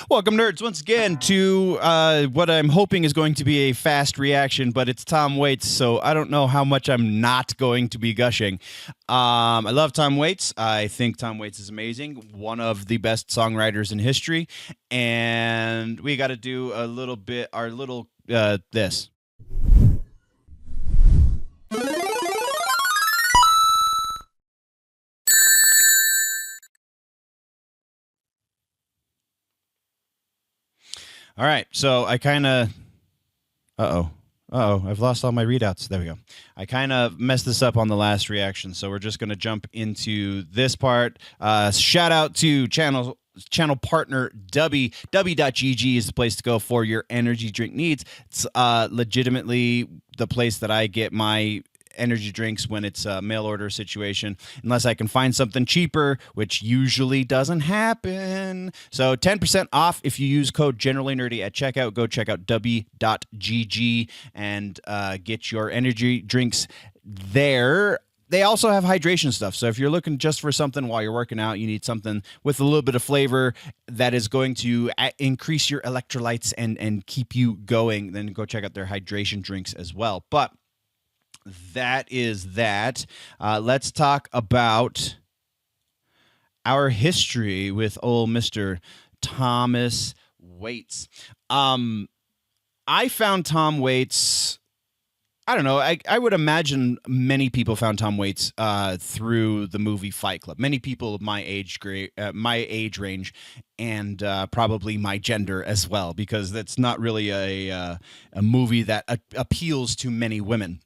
Welcome, nerds, once again to what I'm hoping is going to be a fast reaction, but it's Tom Waits, so I don't know how much I'm not going to be gushing. I love Tom Waits. I think Tom Waits is amazing, one of the best songwriters in history, and we got to do a little bit, our little this. All right, so I kind of, I've lost all my readouts. There we go. I kind of messed this up on the last reaction, so we're just going to jump into this part. Shout out to channel partner Dubby. Dubby.gg is the place to go for your energy drink needs. It's legitimately the place that I get my energy drinks when it's a mail order situation, unless I can find something cheaper, which usually doesn't happen. So 10% off if you use code generally nerdy at checkout. Go check out w.gg and get your energy drinks there. They also have hydration stuff. So if you're looking just for something while you're working out, you need something with a little bit of flavor that is going to increase your electrolytes and keep you going, then go check out their hydration drinks as well. But that is that. Let's talk about our history with old Mr. Thomas Waits. I found Tom Waits, I don't know, I would imagine many people found Tom Waits through the movie Fight Club. Many people of my age range, and probably my gender as well, because that's not really a movie that appeals to many women.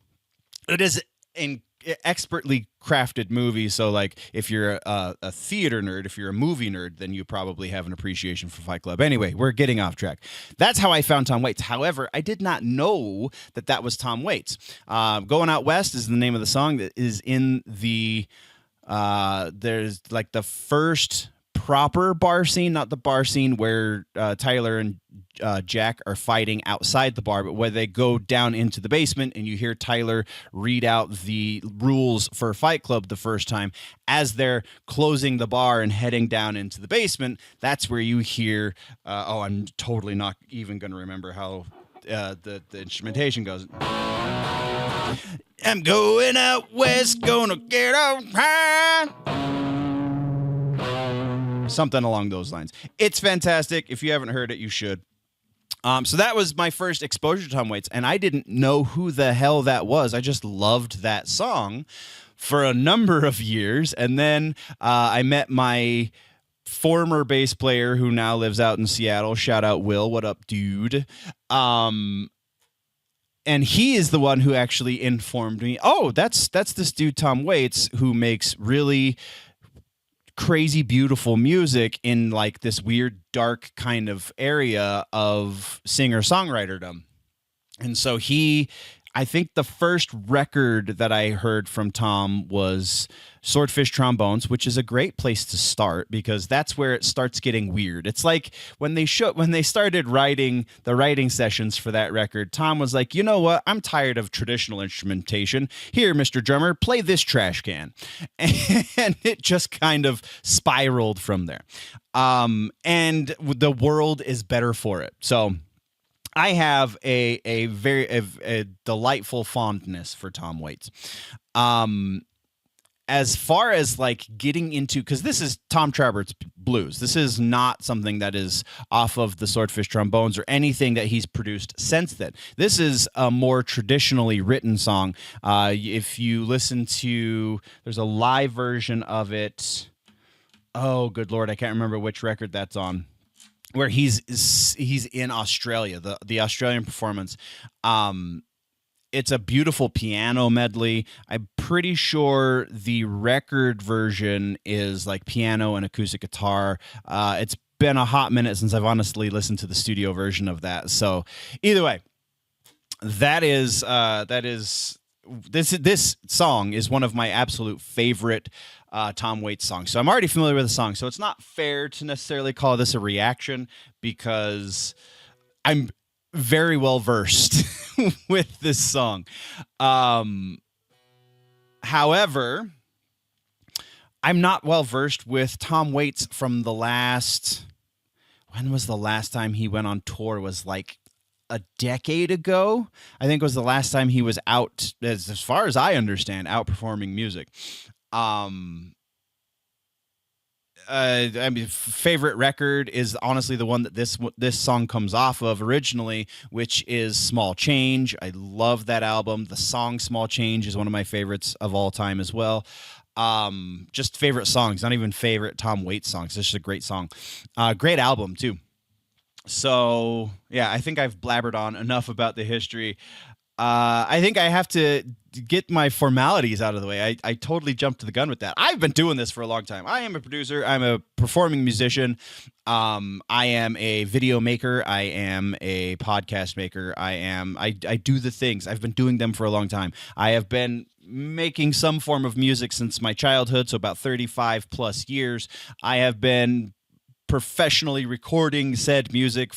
It is an expertly crafted movie, so like if you're a theater nerd, if you're a movie nerd, then you probably have an appreciation for Fight Club. Anyway, we're getting off track. That's how I found Tom Waits. However, I did not know that that was Tom Waits. Going Out West is the name of the song that is in the there's like the first proper bar scene, not the bar scene where Tyler and Jack are fighting outside the bar, but where they go down into the basement and you hear Tyler read out the rules for Fight Club the first time as they're closing the bar and heading down into the basement. That's where you hear, I'm totally not even going to remember how the instrumentation goes. I'm going out west, gonna get out high. Something along those lines. It's fantastic. If you haven't heard it, you should. So that was my first exposure to Tom Waits, and I didn't know who the hell that was. I just loved that song for a number of years, and then I met my former bass player who now lives out in Seattle. Shout out Will. What up, dude? And he is the one who actually informed me, oh, that's this dude Tom Waits who makes really crazy beautiful music in like this weird dark kind of area of singer-songwriterdom. And so I think the first record that I heard from Tom was Swordfish Trombones, which is a great place to start because that's where it starts getting weird. It's like when they started writing the writing sessions for that record, Tom was like, you know what? I'm tired of traditional instrumentation. Here, Mr. Drummer, play this trash can. And it just kind of spiraled from there. And the world is better for it. So I have a very delightful fondness for Tom Waits. As far as like getting into, because this is Tom Traubert's blues. This is not something that is off of the Swordfish Trombones or anything that he's produced since then. This is a more traditionally written song. If you listen to, there's a live version of it. Oh, good Lord, I can't remember which record that's on, where he's in Australia, the Australian performance. It's a beautiful piano medley. I'm pretty sure the record version is like piano and acoustic guitar. It's been a hot minute since I've honestly listened to the studio version of that. So either way, this song is one of my absolute favorite Tom Waits songs. So I'm already familiar with the song. So it's not fair to necessarily call this a reaction because I'm very well versed with this song. However, I'm not well versed with Tom Waits from the last, when was the last time he went on tour? Was like a decade ago. I think was the last time he was out, as far as I understand, out performing music. Um, I mean, favorite record is honestly the one that this song comes off of originally, which is Small Change. I love that album. The song Small Change is one of my favorites of all time as well. Just favorite songs, not even favorite Tom Waits songs. It's just a great song. Great album too. So yeah, I think I've blabbered on enough about the history. I think I have to get my formalities out of the way. I totally jumped to the gun with that. I've been doing this for a long time. I am a producer. I'm a performing musician. I am a video maker. I am a podcast maker. I do the things. I've been doing them for a long time. I have been making some form of music since my childhood, so about 35 plus years. I have been professionally recording said music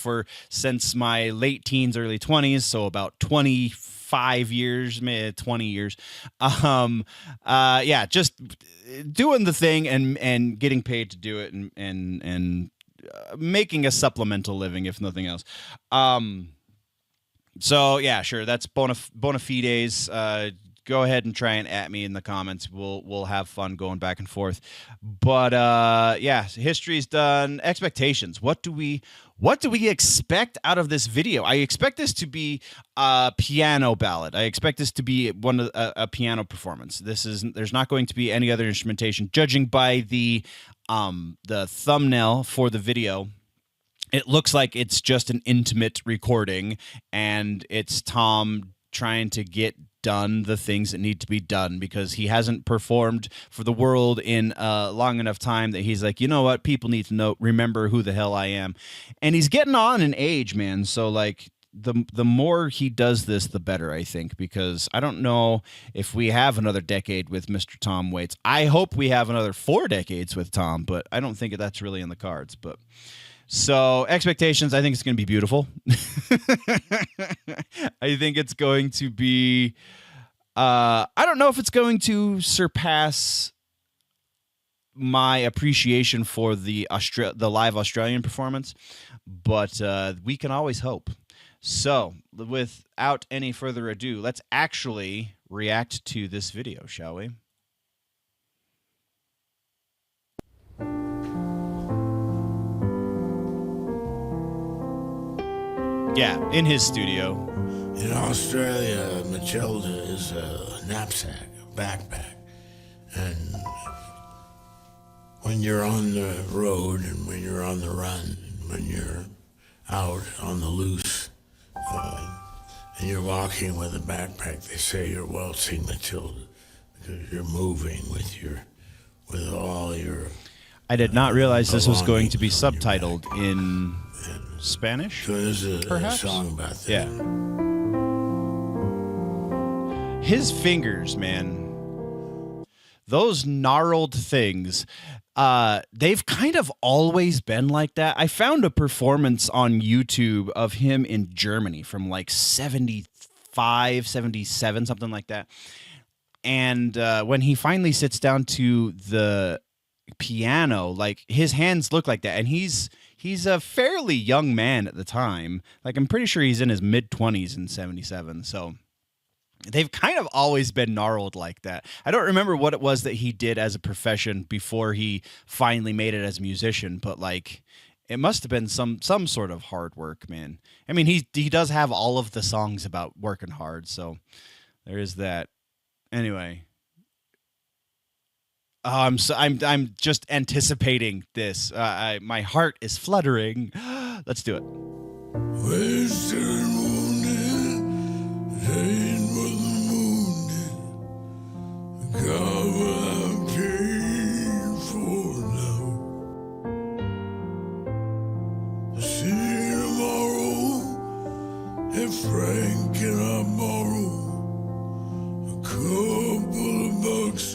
since my late teens, early 20s, so about 25 years, maybe 20 years. Yeah, just doing the thing and getting paid to do it and making a supplemental living, if nothing else. So yeah, sure, that's bona fides. Go ahead and try and at me in the comments. We'll have fun going back and forth. But yeah, history's done. Expectations. What do we expect out of this video? I expect this to be a piano ballad. I expect this to be a piano performance. There's not going to be any other instrumentation. Judging by the thumbnail for the video, it looks like it's just an intimate recording, and it's Tom trying to get done the things that need to be done because he hasn't performed for the world in long enough time that he's like, you know what, people need to remember who the hell I am. And he's getting on in age, man. So like the more he does this, the better, I think, because I don't know if we have another decade with Mr. Tom Waits. I hope we have another 4 decades with Tom, but I don't think that's really in the cards. But so expectations, I think it's going to be beautiful. I think it's going to be, I don't know if it's going to surpass my appreciation for the live Australian performance, but we can always hope. So without any further ado, let's actually react to this video, shall we? Yeah, in his studio. In Australia, Matilda is a knapsack, a backpack. And when you're on the road and when you're on the run, when you're out on the loose, and you're walking with a backpack, they say you're waltzing Matilda because you're moving with all your... I did not realize this was going to be subtitled in Spanish. So there's a song about that. Yeah. His fingers, man. Those gnarled things. They've kind of always been like that. I found a performance on YouTube of him in Germany from like 75, 77, something like that. And when he finally sits down to the piano, like his hands look like that, and he's a fairly young man at the time. Like I'm pretty sure he's in his mid-20s in 77. So they've kind of always been gnarled like that. I don't remember what it was that he did as a profession before he finally made it as a musician, but like it must have been some sort of hard work, man. I mean, he does have all of the songs about working hard, so there is that. Anyway, I'm just anticipating this. My heart is fluttering. Let's do it. Wasted wounded, pain was wounded, God will have pain for now. See tomorrow, if Frank can I borrow a couple of bucks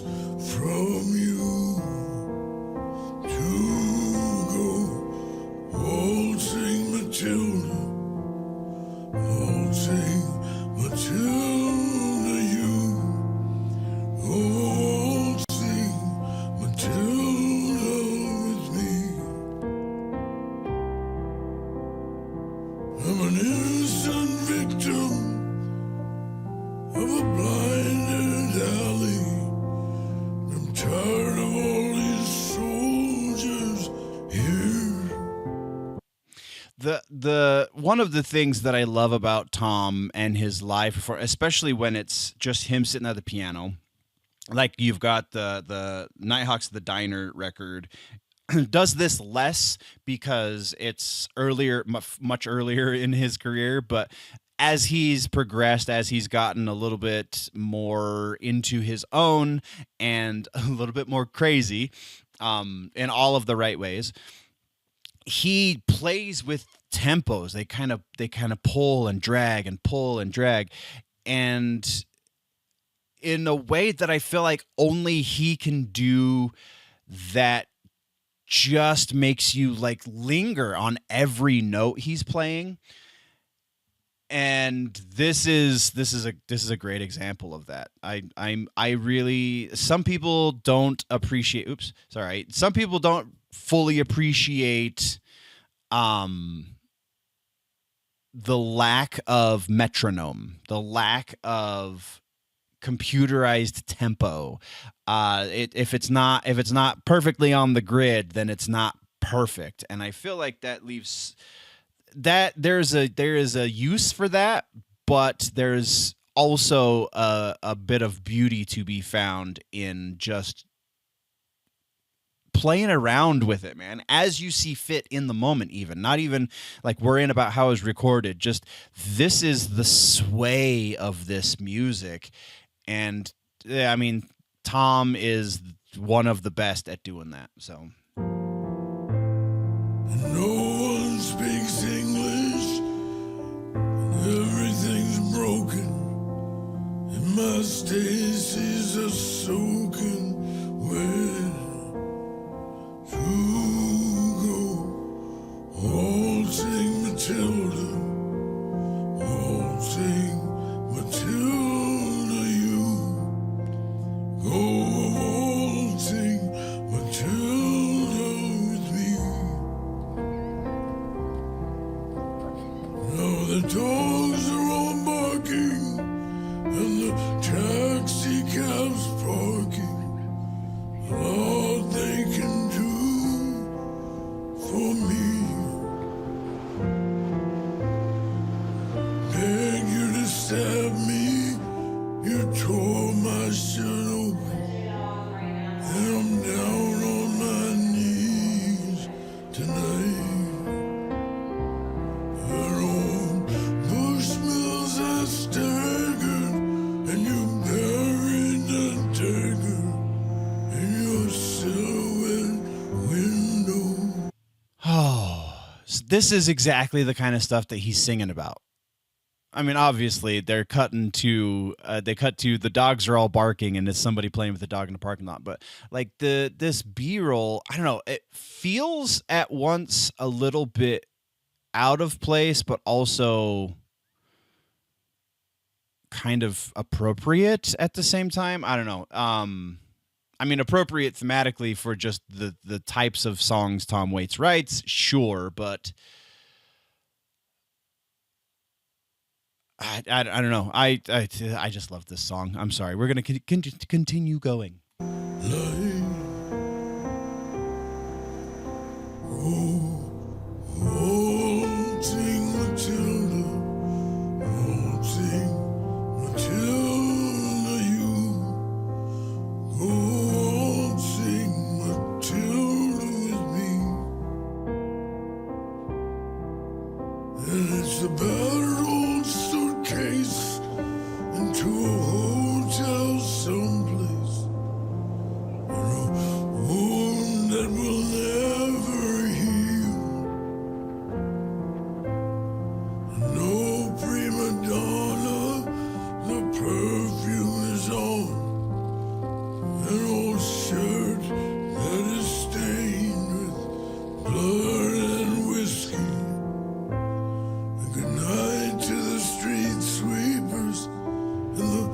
from you to go waltzing Matilda, you, waltzing Matilda with me. I'm an innocent victim of a blinded alley. I'm tired of all these soldiers here. The one of the things that I love about Tom and his live performance, especially when it's just him sitting at the piano, like you've got the Nighthawks the Diner record, does this less because it's earlier, much earlier in his career, but as he's progressed, as he's gotten a little bit more into his own and a little bit more crazy, in all of the right ways, he plays with tempos. They kind of pull and drag and pull and drag, and in a way that I feel like only he can do, that just makes you like linger on every note he's playing. And this is a great example of that. I really, some people don't appreciate, some people don't fully appreciate the lack of metronome, the lack of computerized tempo. If it's not perfectly on the grid, then it's not perfect. And I feel like that leaves that there is a use for that, but there's also a bit of beauty to be found in just playing around with it, man, as you see fit in the moment. Even not even like worrying about how it's recorded, just this is the sway of this music. And I mean, Tom is one of the best at doing that. So no one speaks English, everything's broken, and my stasis are soaking wet. To go waltzing Matilda, waltzing Matilda, you go waltzing Matilda with me. Now the dogs are all barking and the taxi cabs parking. All they can do for me, beg you to stab me. You tore my shirt open, and I'm down on my knees tonight. At old Bushmills I staggered, and you buried the dagger in your silhouette window. oh, so this is exactly the kind of stuff that he's singing about. I mean, obviously they're cutting to they cut to the dogs are all barking and it's somebody playing with a dog in the parking lot. But like this B-roll, I don't know, it feels at once a little bit out of place, but also kind of appropriate at the same time. I don't know. I mean, appropriate thematically for just the types of songs Tom Waits writes, sure, but I don't know. I just love this song. I'm sorry. We're gonna continue going. Waltzing Matilda, waltzing Matilda, you go waltzing Matilda with me. And it's a battered old suitcase into a hotel someplace, and a wound that will never heal. No prima donna, the perfume is on, an old shirt that is stained with blood and whiskey. And good night to the street sweepers and the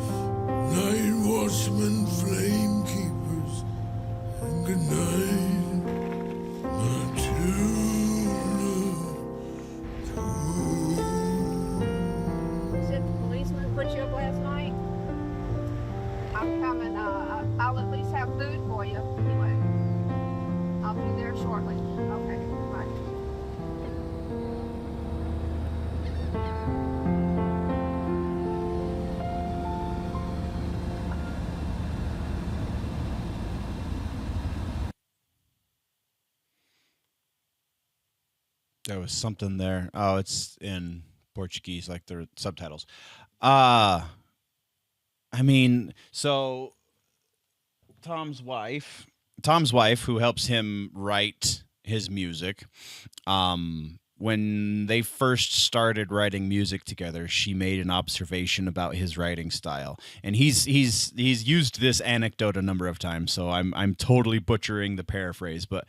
There was something there. Oh, it's in Portuguese, like the subtitles. Uh I mean, so Tom's wife, Tom's wife, who helps him write his music, when they first started writing music together, she made an observation about his writing style, and he's used this anecdote a number of times. So I'm totally butchering the paraphrase, but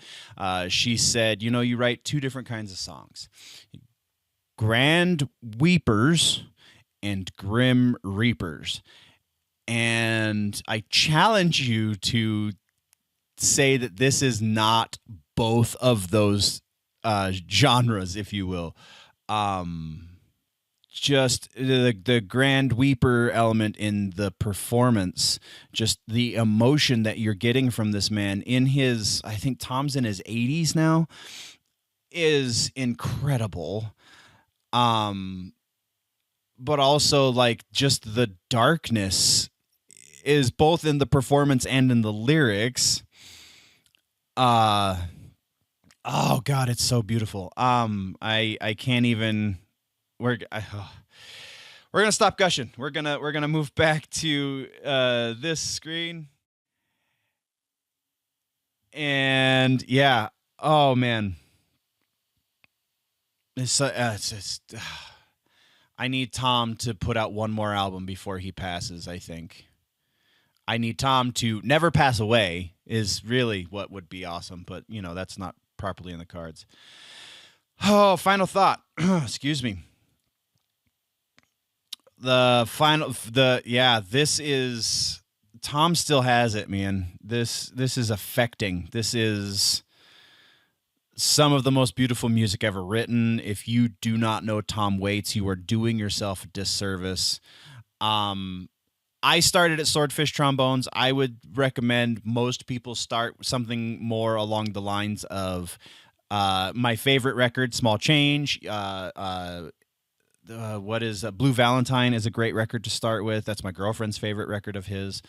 she said, you know, you write two different kinds of songs: grand weepers and grim reapers. And I challenge you to say that this is not both of those genres, if you will. Just the grand weeper element in the performance, just the emotion that you're getting from this man in his, I think Tom's in his 80s now, is incredible. But also, like, just the darkness is both in the performance and in the lyrics. Oh God, it's so beautiful. I can't even. We're gonna stop gushing. We're gonna move back to this screen. And yeah, oh man, it's just. I need Tom to put out one more album before he passes, I think. I need Tom to never pass away is really what would be awesome, but you know, that's not properly in the cards. Oh, final thought. Excuse me. This is Tom still has it, man. This is affecting. This is some of the most beautiful music ever written. If you do not know Tom Waits, you are doing yourself a disservice. I started at Swordfish Trombones. I would recommend most people start something more along the lines of my favorite record, Small Change. What is Blue Valentine is a great record to start with. That's my girlfriend's favorite record of his.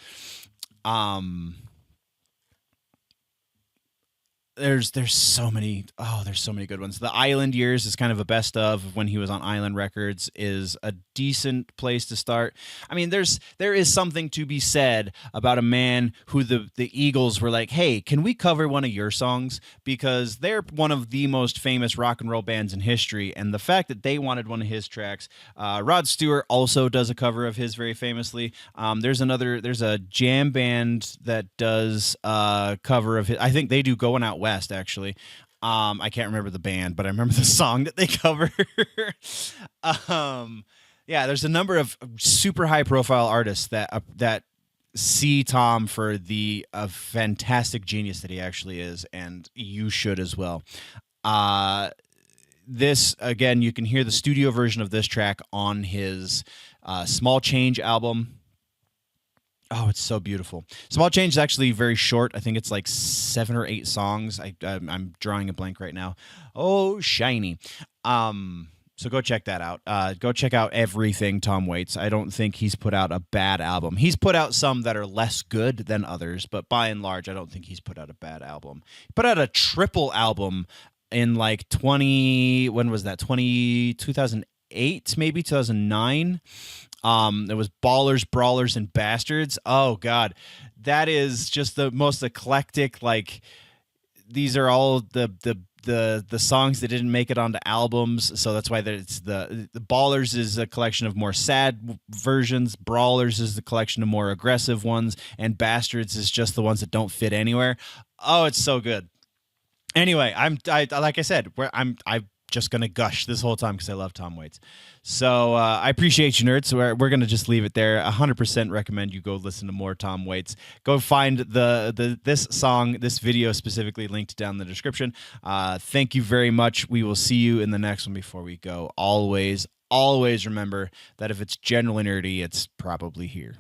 There's so many good ones. The Island Years is kind of a best of when he was on Island Records, is a decent place to start. I mean, there is something to be said about a man who the Eagles were like, hey, can we cover one of your songs? Because they're one of the most famous rock and roll bands in history, and the fact that they wanted one of his tracks. Rod Stewart also does a cover of his very famously. There's a jam band that does a cover of his. I think they do Going Out West, actually. I can't remember the band, but I remember the song that they cover. Yeah, there's a number of super high profile artists that see Tom for the fantastic genius that he actually is, and you should as well. This, again, you can hear the studio version of this track on his Small Change album. Oh, it's so beautiful. Small Change is actually very short. I think it's like 7 or 8 songs. I'm drawing a blank right now. Oh, shiny. So go check that out. Go check out everything Tom Waits. I don't think he's put out a bad album. He's put out some that are less good than others, but by and large, I don't think he's put out a bad album. He put out a triple album in like when was that? 2008, maybe 2009. It was Ballers, Brawlers, and Bastards. Oh God, that is just the most eclectic. Like, these are all the songs that didn't make it onto albums, so that's why it's the Ballers is a collection of more sad versions. Brawlers is the collection of more aggressive ones, and Bastards is just the ones that don't fit anywhere. Oh, it's so good. Anyway, like I said, I'm just gonna gush this whole time because I love Tom Waits. So I appreciate you, nerds. So we're gonna just leave it there. 100% recommend you go listen to more Tom Waits. Go find this song, this video specifically, linked down in the description. Thank you very much. We will see you in the next one. Before we go, always remember that if it's generally nerdy, it's probably here.